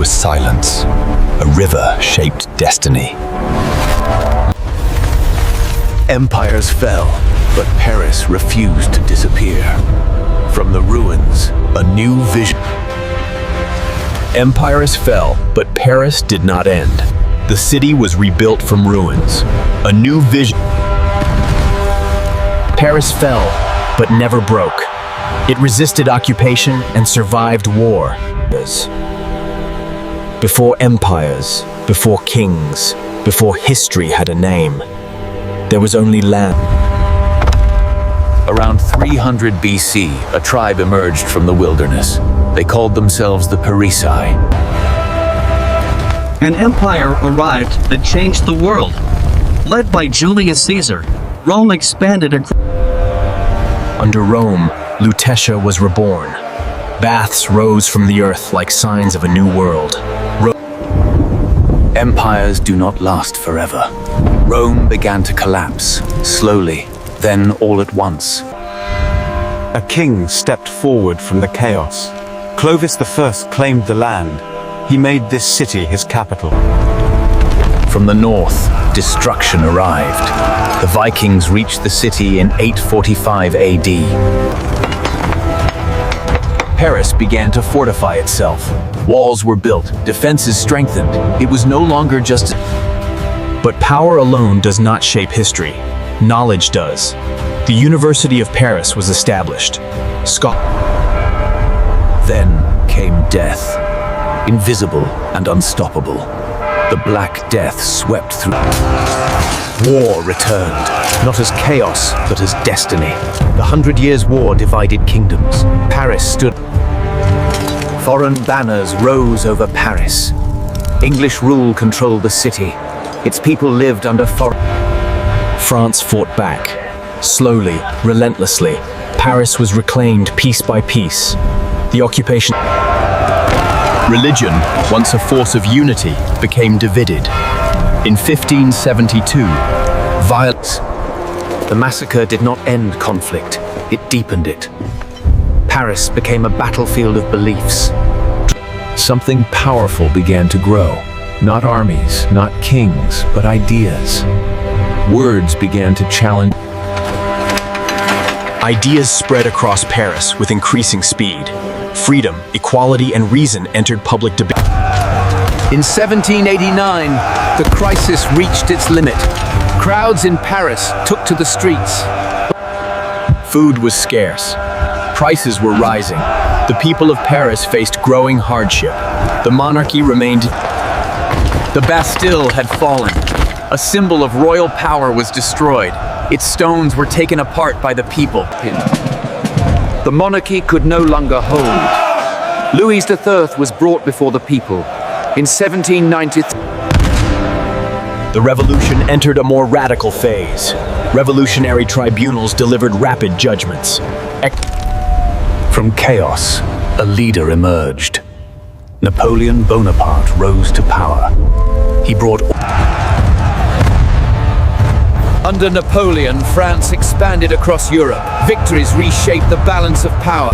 was silence. A river shaped destiny. Empires fell, but Paris refused to disappear. From the ruins, a new vision. Empires fell, but Paris did not end. The city was rebuilt from ruins. A new vision. Paris fell, but never broke. It resisted occupation and survived war. Before empires, before kings, before history had a name, there was only land. Around 300 BC, a tribe emerged from the wilderness. They called themselves the Parisii. An empire arrived that changed the world. Led by Julius Caesar, Rome expanded across. Under Rome, Lutetia was reborn. Baths rose from the earth like signs of a new world. Empires do not last forever. Rome began to collapse, slowly, then all at once. A king stepped forward from the chaos. Clovis I claimed the land. He made this city his capital. From the north, destruction arrived. The Vikings reached the city in 845 AD. Paris began to fortify itself. Walls were built, defenses strengthened. It was no longer just... But power alone does not shape history. Knowledge does. The University of Paris was established. Then came death. Invisible and unstoppable. The Black Death swept through. War returned, not as chaos, but as destiny. The 100 Years' War divided kingdoms. Paris stood. Foreign banners rose over Paris. English rule controlled the city. Its people lived under foreign. France fought back. Slowly, relentlessly, Paris was reclaimed piece by piece. The occupation. Religion, once a force of unity, became divided. In 1572, violence. The massacre did not end conflict, it deepened it. Paris became a battlefield of beliefs. Something powerful began to grow. Not armies, not kings, but ideas. Words began to challenge. Ideas spread across Paris with increasing speed. Freedom, equality, and reason entered public debate. In 1789, the crisis reached its limit. Crowds in Paris took to the streets. Food was scarce. Prices were rising. The people of Paris faced growing hardship. The monarchy remained. The Bastille had fallen. A symbol of royal power was destroyed. Its stones were taken apart by the people. The monarchy could no longer hold. Louis III was brought before the people. In 1793, the revolution entered a more radical phase. Revolutionary tribunals delivered rapid judgments. From chaos, a leader emerged. Napoleon Bonaparte rose to power. He brought. Under Napoleon, France expanded across Europe. Victories reshaped the balance of power.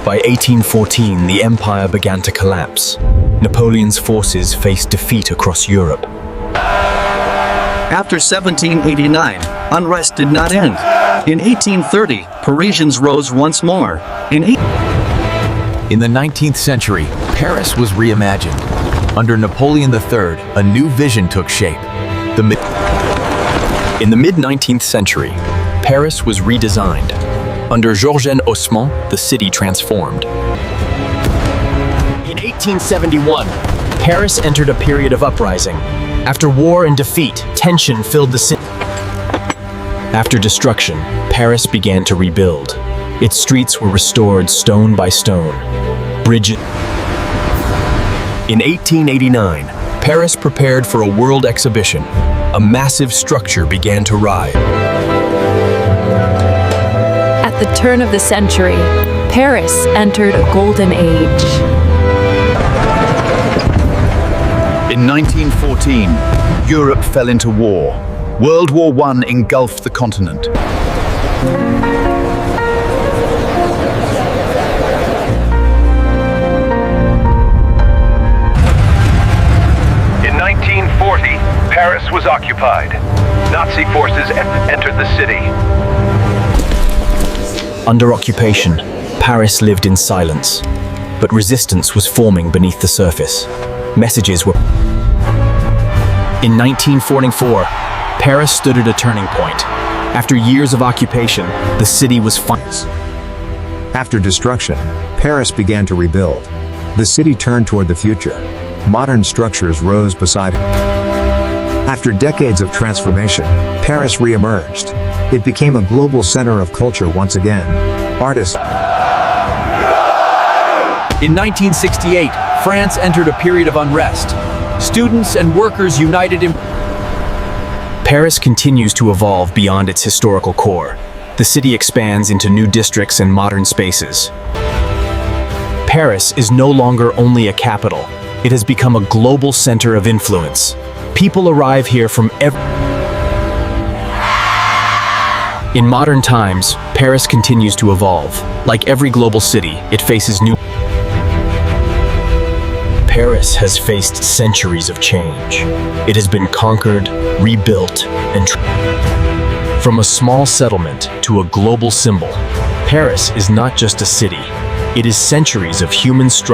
By 1814, the empire began to collapse. Napoleon's forces faced defeat across Europe. After 1789, unrest did not end. In 1830, Parisians rose once more. In the 19th century, Paris was reimagined. Under Napoleon III, a new vision took shape. In the mid-19th century, Paris was redesigned. Under Georges Haussmann, the city transformed. In 1871, Paris entered a period of uprising. After war and defeat, tension filled the city. After destruction, Paris began to rebuild. Its streets were restored stone by stone. Bridges. In 1889, Paris prepared for a world exhibition. A massive structure began to rise. At the turn of the century, Paris entered a golden age. In 1914, Europe fell into war. World War I engulfed the continent. Under occupation, Paris lived in silence, but resistance was forming beneath the surface. Messages were... In 1944, Paris stood at a turning point. After years of occupation, the city was After destruction, Paris began to rebuild. The city turned toward the future. Modern structures rose beside it. After decades of transformation, Paris re-emerged. It became a global center of culture once again. Artists. In 1968, France entered a period of unrest. Students and workers united in... Paris continues to evolve beyond its historical core. The city expands into new districts and modern spaces. Paris is no longer only a capital. It has become a global center of influence. People arrive here from In modern times, Paris continues to evolve. Like every global city, it faces new... Paris has faced centuries of change. It has been conquered, rebuilt, and... From a small settlement to a global symbol, Paris is not just a city. It is centuries of human struggle.